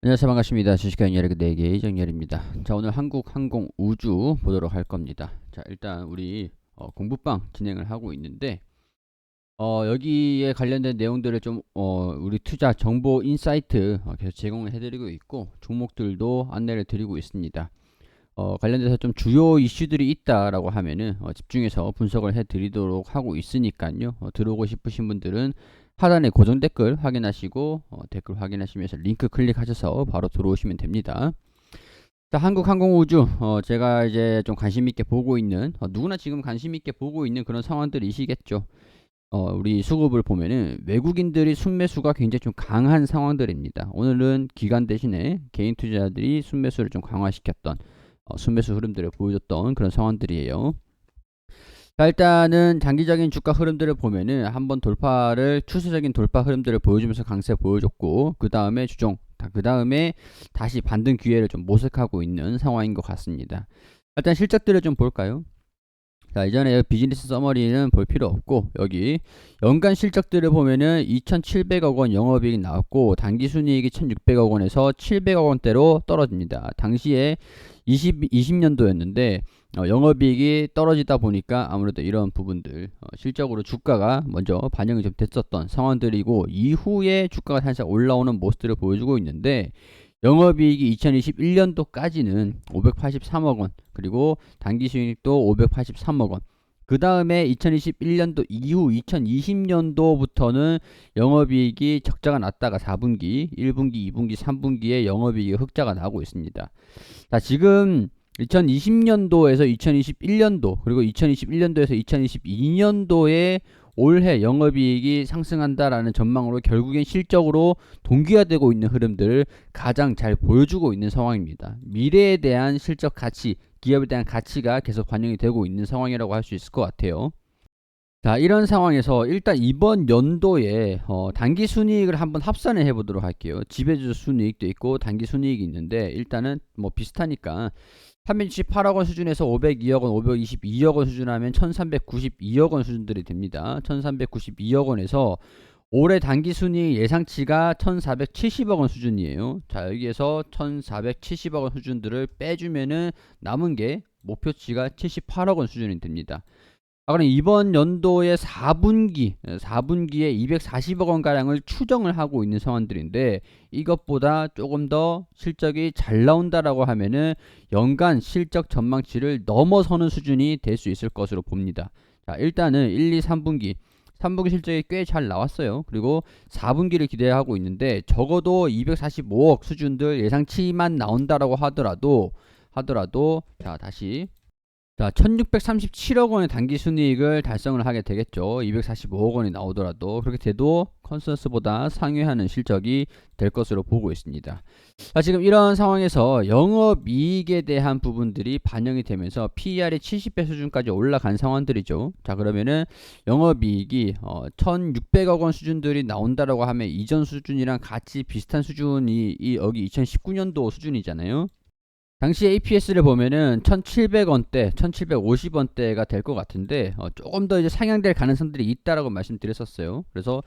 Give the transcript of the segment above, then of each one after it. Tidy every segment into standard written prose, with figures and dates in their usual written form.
안녕하세요. 반갑습니다. 주식회사 연예계 4개 이정열입니다. 자, 오늘 한국항공우주 보도록 할 겁니다. 자, 일단 우리 공부방 진행을 하고 있는데 여기에 관련된 내용들을 좀 우리 투자 정보 인사이트 계속 제공을 해드리고 있고 종목들도 안내를 드리고 있습니다. 관련돼서 좀 주요 이슈들이 있다라고 하면은 집중해서 분석을 해드리도록 하고 있으니까요. 들어오고 싶으신 분들은 하단에 고정 댓글 확인하시고 댓글 확인하시면서 링크 클릭하셔서 바로 들어오시면 됩니다. 자, 한국항공우주 제가 이제 좀 관심 있게 보고 있는 누구나 지금 관심 있게 보고 있는 그런 상황들이시겠죠. 우리 수급을 보면은 외국인들이 순매수가 굉장히 좀 강한 상황들입니다. 오늘은 기관 대신에 개인 투자자들이 순매수를 좀 강화시켰던 순매수 흐름들을 보여줬던 그런 상황들이에요. 자, 일단은 장기적인 주가 흐름들을 보면은 한번 돌파를 추세적인 돌파 흐름들을 보여주면서 강세 보여줬고 그 다음에 그 다음에 다시 반등 기회를 좀 모색하고 있는 상황인 것 같습니다. 일단 실적들을 좀 볼까요? 자, 이전에 비즈니스 서머리는 볼 필요 없고 여기 연간 실적들을 보면은 2,700억 원 영업이익이 나왔고 당기순이익이 1,600억 원에서 700억 원대로 떨어집니다. 당시에 20년도였는데 영업이익이 떨어지다 보니까 아무래도 이런 부분들 실적으로 주가가 먼저 반영이 좀 됐었던 상황들이고 이후에 주가가 살짝 올라오는 모습들을 보여주고 있는데 영업이익이 2021년도까지는 583억 원 그리고 당기순이익도 583억 원 그 다음에 2021년도 이후 2020년도부터는 영업이익이 적자가 났다가 4분기, 1분기, 2분기, 3분기에 영업이익이 흑자가 나고 있습니다. 자, 지금 2020년도에서 2021년도 그리고 2021년도에서 2022년도에 올해 영업이익이 상승한다라는 전망으로 결국엔 실적으로 동기화되고 있는 흐름들을 가장 잘 보여주고 있는 상황입니다. 미래에 대한 실적 가치, 기업에 대한 가치가 계속 반영이 되고 있는 상황이라고 할 수 있을 것 같아요. 자, 이런 상황에서 일단 이번 연도에 단기 순이익을 한번 합산을 해보도록 할게요. 지배주 순이익도 있고 단기 순이익이 있는데 일단은 뭐 비슷하니까 368억 원 수준에서 502억 원, 522억 원 수준하면 1392억 원 수준들이 됩니다. 1392억 원에서 올해 단기 순이익 예상치가 1470억 원 수준이에요. 자, 여기에서 1470억 원 수준들을 빼주면은 남은 게 목표치가 78억 원 수준이 됩니다. 그럼 이번 연도의 4분기에 240억 원가량을 추정을 하고 있는 상황들인데 이것보다 조금 더 실적이 잘 나온다라고 하면은 연간 실적 전망치를 넘어서는 수준이 될 수 있을 것으로 봅니다. 자, 일단은 1, 2, 3분기 실적이 꽤 잘 나왔어요. 그리고 4분기를 기대하고 있는데 적어도 245억 수준들 예상치만 나온다라고 하더라도 자, 다시 자, 1637억 원의 단기 순이익을 달성을 하게 되겠죠. 245억 원이 나오더라도 그렇게 돼도 컨센서스보다 상회하는 실적이 될 것으로 보고 있습니다. 자, 지금 이런 상황에서 영업이익에 대한 부분들이 반영이 되면서 PER이 70배 수준까지 올라간 상황들이죠. 자, 그러면은 영업이익이 1600억 원 수준들이 나온다라고 하면 이전 수준이랑 같이 비슷한 수준이 여기 2019년도 수준이잖아요. 당시 APS를 보면은 1,700원대, 1,750원대가 될 것 같은데 조금 더 이제 상향될 가능성들이 있다라고 말씀드렸었어요. 그래서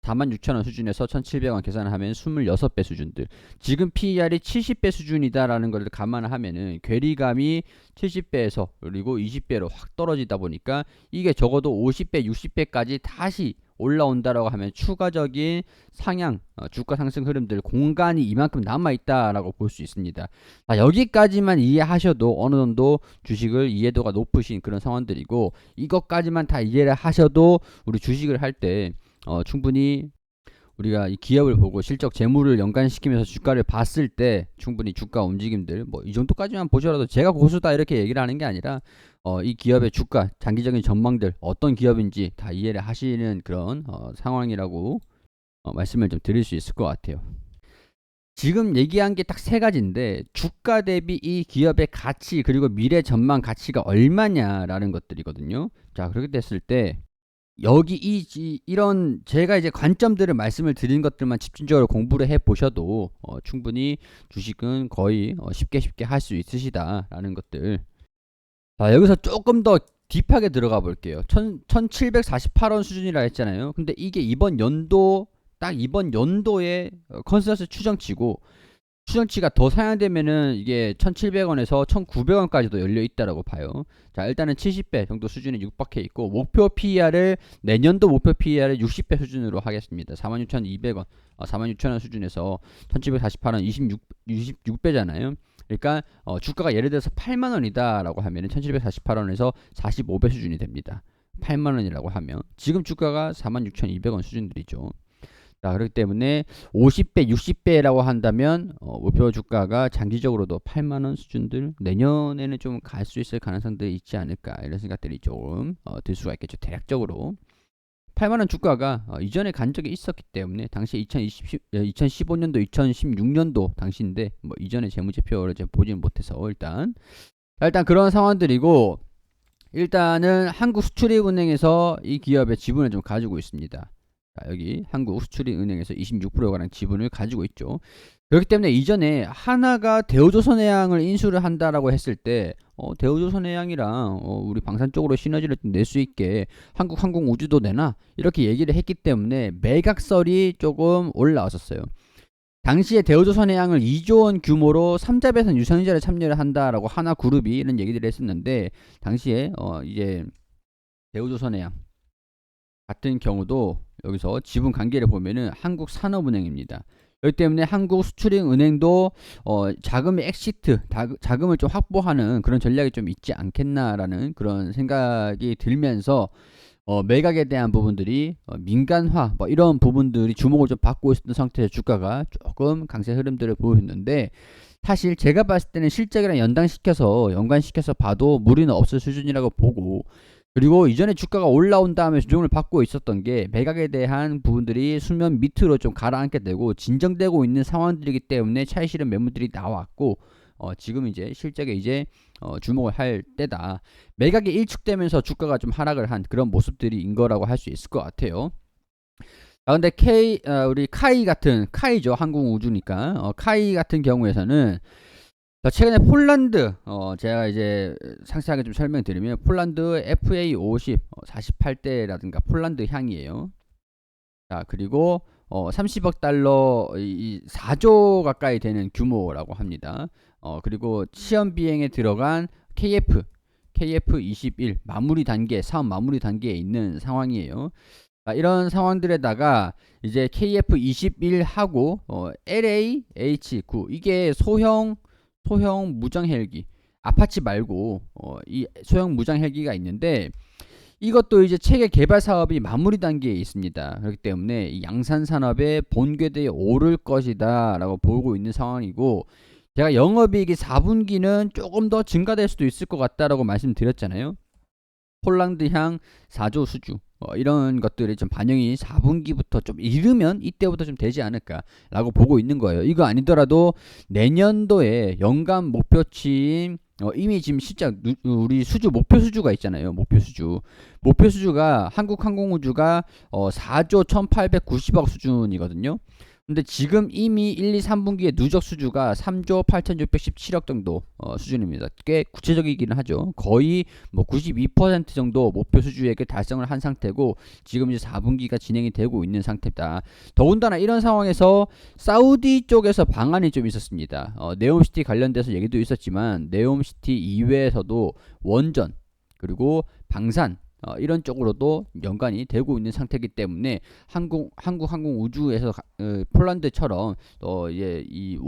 46,000원 수준에서 1,700원 계산하면 26배 수준들. 지금 PER이 70배 수준이다라는 걸 감안하면은 괴리감이 70배에서 그리고 20배로 확 떨어지다 보니까 이게 적어도 50배, 60배까지 다시 올라온다라고 하면 추가적인 상향, 주가 상승 흐름들 공간이 이만큼 남아있다라고 볼 수 있습니다. 자, 여기까지만 이해하셔도 어느 정도 주식을 이해도가 높으신 그런 상황들이고 이것까지만 다 이해를 하셔도 우리 주식을 할 때 충분히 우리가 이 기업을 보고 실적 재물을 연관시키면서 주가를 봤을 때 충분히 주가 움직임들 뭐 이 정도까지만 보셔도 제가 고수다 이렇게 얘기를 하는 게 아니라 이 기업의 주가 장기적인 전망들 어떤 기업인지 다 이해를 하시는 그런 상황이라고 말씀을 좀 드릴 수 있을 것 같아요. 지금 얘기한 게 딱 세 가지인데 주가 대비 이 기업의 가치 그리고 미래 전망 가치가 얼마냐라는 것들이거든요. 자, 그렇게 됐을 때 여기 이런 제가 이제 관점들을 말씀을 드린 것들만 집중적으로 공부를 해 보셔도 충분히 주식은 거의 쉽게 할 수 있으시다라는 것들. 자, 여기서 조금 더 딥하게 들어가 볼게요. 1748원 수준이라 했잖아요. 근데 이게 이번 연도의 컨센서스 추정치고 추정치가 더 상향되면은 이게 1,700원에서 1,900원까지도 열려 있다라고 봐요. 자, 일단은 70배 정도 수준에 육박해 있고, 목표 PER을 내년도 목표 PER을 60배 수준으로 하겠습니다. 46,200원, 46,000원 수준에서 1,748원 26배잖아요. 그러니까 주가가 예를 들어서 8만 원이다라고 하면은 1,748원에서 45배 수준이 됩니다. 8만 원이라고 하면 지금 주가가 46,200원 수준들이죠. 자, 그렇기 때문에 50배, 60배라고 한다면 목표 주가가 장기적으로도 8만 원 수준들 내년에는 좀 갈 수 있을 가능성들이 있지 않을까, 이런 생각들이 좀 들 수가 있겠죠. 대략적으로 8만 원 주가가 이전에 간 적이 있었기 때문에 당시 2015년도, 2016년도 당시인데 뭐 이전의 재무제표를 좀 보지는 못해서 일단 그런 상황들이고, 일단은 한국수출입은행에서 이 기업의 지분을 좀 가지고 있습니다. 자, 여기 한국수출입은행에서 26%가량 지분을 가지고 있죠. 그렇기 때문에 이전에 하나가 대우조선해양을 인수를 한다라고 했을 때 대우조선해양이랑 우리 방산 쪽으로 시너지를 낼 수 있게 한국항공우주도 내나, 이렇게 얘기를 했기 때문에 매각설이 조금 올라왔었어요. 당시에 대우조선해양을 2조 원 규모로 3자배선 유상증자를 참여를 한다라고 하나그룹이 이런 얘기들을 했었는데, 당시에 이제 대우조선해양 같은 경우도 여기서 지분 관계를 보면은 한국산업은행입니다. 그렇기 때문에 한국수출입은행도 자금의 엑시트, 자금을 좀 확보하는 그런 전략이 좀 있지 않겠나라는 그런 생각이 들면서 매각에 대한 부분들이 민간화 뭐 이런 부분들이 주목을 좀 받고 있었던 상태에서 주가가 조금 강세 흐름들을 보였는데, 사실 제가 봤을 때는 실적이랑 연관시켜서 봐도 무리는 없을 수준이라고 보고, 그리고 이전에 주가가 올라온 다음에 조정을 받고 있었던 게 매각에 대한 부분들이 수면 밑으로 좀 가라앉게 되고 진정되고 있는 상황들이기 때문에 차익 실현 매물들이 나왔고, 지금 이제 실적에 이제 주목을 할 때다. 매각이 일축되면서 주가가 좀 하락을 한 그런 모습들인 거라고 할 수 있을 것 같아요. 근데 우리 카이죠. 한국우주니까. 카이 같은 경우에서는 최근에 폴란드, 제가 이제 상세하게 좀 설명드리면, 폴란드 FA50 48대라든가 폴란드 향이에요. 자, 그리고 30억 달러, 4조 가까이 되는 규모라고 합니다. 그리고 시험 비행에 들어간 KF21 사업 마무리 단계에 있는 상황이에요. 이런 상황들에다가 이제 KF21하고 LAH9, 이게 소형 무장 헬기, 아파치 말고 이 소형 무장 헬기가 있는데, 이것도 이제 체계 개발 사업이 마무리 단계에 있습니다. 그렇기 때문에 이 양산 산업의 본궤도에 오를 것이다 라고 보고 있는 상황이고, 제가 영업이익이 4분기는 조금 더 증가될 수도 있을 것 같다라고 말씀드렸잖아요. 폴란드향 4조 수주, 이런 것들이 좀 반영이 4분기부터 좀 이르면 이때부터 좀 되지 않을까라고 보고 있는 거예요. 이거 아니더라도 내년도에 연간 목표치인 이미 지금 실적 우리 수주 목표 수주가 있잖아요. 목표 수주가 한국항공우주가 4조 1890억 수준이거든요. 근데 지금 이미 1, 2, 3분기의 누적 수주가 3조 8617억 정도 수준입니다. 꽤 구체적이기는 하죠. 거의 뭐 92% 정도 목표 수주액을 달성을 한 상태고, 지금 이제 4분기가 진행이 되고 있는 상태다. 더군다나 이런 상황에서 사우디 쪽에서 방안이 좀 있었습니다. 네옴시티 관련돼서 얘기도 있었지만, 네옴시티 이외에서도 원전, 그리고 방산, 이런 쪽으로도 연관이 되고 있는 상태이기 때문에 한국항공우주에서 폴란드처럼 이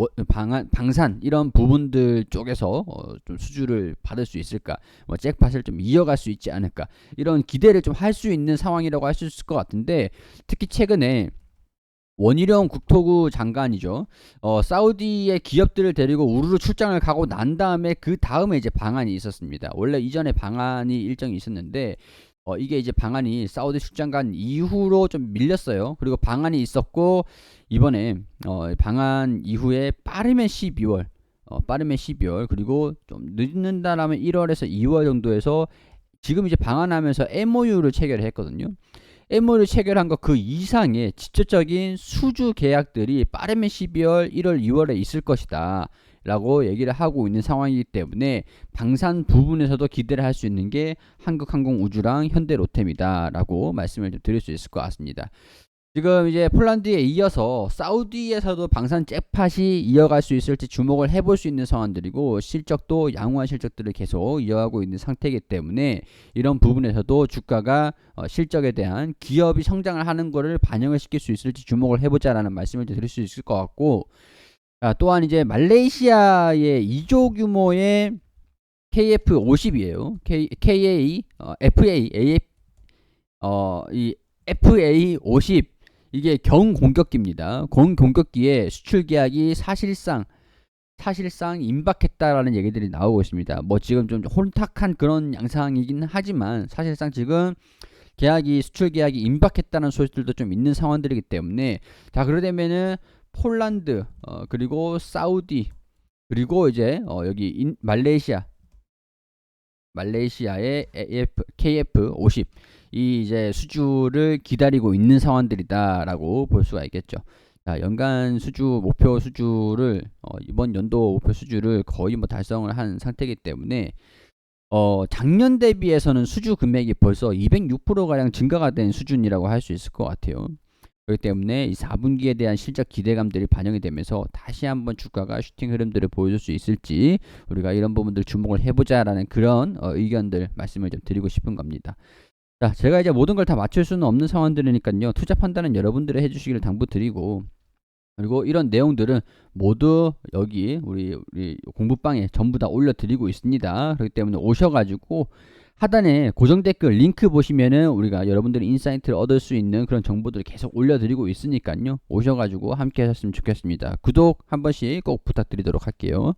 방산 이런 부분들 쪽에서 좀 수주를 받을 수 있을까, 잭팟을 좀 이어갈 수 있지 않을까, 이런 기대를 좀 할 수 있는 상황이라고 할 수 있을 것 같은데, 특히 최근에 원희룡 국토부 장관이죠. 사우디의 기업들을 데리고 우르르 출장을 가고 난 다음에 그 다음에 이제 방안이 있었습니다. 원래 이전에 방안이 일정이 있었는데 이게 이제 방안이 사우디 출장 간 이후로 좀 밀렸어요. 그리고 방안이 있었고, 이번에 방안 이후에 빠르면 12월, 그리고 좀 늦는다라면 1월에서 2월 정도에서 지금 이제 방한하면서 MOU를 체결했거든요. MOU 체결한 거 그 이상의 직접적인 수주 계약들이 빠르면 12월, 1월, 2월에 있을 것이다 라고 얘기를 하고 있는 상황이기 때문에, 방산 부분에서도 기대를 할 수 있는 게 한국항공우주랑 현대로템이다 라고 말씀을 좀 드릴 수 있을 것 같습니다. 지금 이제 폴란드에 이어서 사우디에서도 방산 잭팟이 이어갈 수 있을지 주목을 해볼 수 있는 상황들이고, 실적도 양호한 실적들을 계속 이어가고 있는 상태이기 때문에 이런 부분에서도 주가가 실적에 대한 기업이 성장을 하는 것을 반영을 시킬 수 있을지 주목을 해보자라는 말씀을 드릴 수 있을 것 같고, 또한 이제 말레이시아의 2조 규모의 KF50이에요. 이 FA50, 이게 경공격기입니다. 공격기에 수출 계약이 사실상 임박했다라는 얘기들이 나오고 있습니다. 뭐 지금 좀 혼탁한 그런 양상이긴 하지만 사실상 지금 수출 계약이 임박했다는 소식들도 좀 있는 상황들이기 때문에, 자, 그러려면은 폴란드, 그리고 사우디, 그리고 이제 여기 말레이시아의 KF50, 이 이제 수주를 기다리고 있는 상황들이다라고 볼 수가 있겠죠. 자, 연간 목표 수주를 이번 연도 목표 수주를 거의 뭐 달성을 한 상태이기 때문에 작년 대비해서는 수주 금액이 벌써 206% 가량 증가가 된 수준이라고 할 수 있을 것 같아요. 그렇기 때문에 이 4분기에 대한 실적 기대감들이 반영이 되면서 다시 한번 주가가 슈팅 흐름들을 보여줄 수 있을지, 우리가 이런 부분들 주목을 해보자라는 그런 의견들 말씀을 좀 드리고 싶은 겁니다. 자, 제가 이제 모든 걸 다 맞출 수는 없는 상황들이니까요, 투자 판단은 여러분들이 해주시기를 당부드리고, 그리고 이런 내용들은 모두 여기 우리 공부방에 전부 다 올려드리고 있습니다. 그렇기 때문에 오셔가지고 하단에 고정 댓글 링크 보시면은 우리가 여러분들이 인사이트를 얻을 수 있는 그런 정보들을 계속 올려드리고 있으니까요, 오셔가지고 함께 하셨으면 좋겠습니다. 구독 한 번씩 꼭 부탁드리도록 할게요.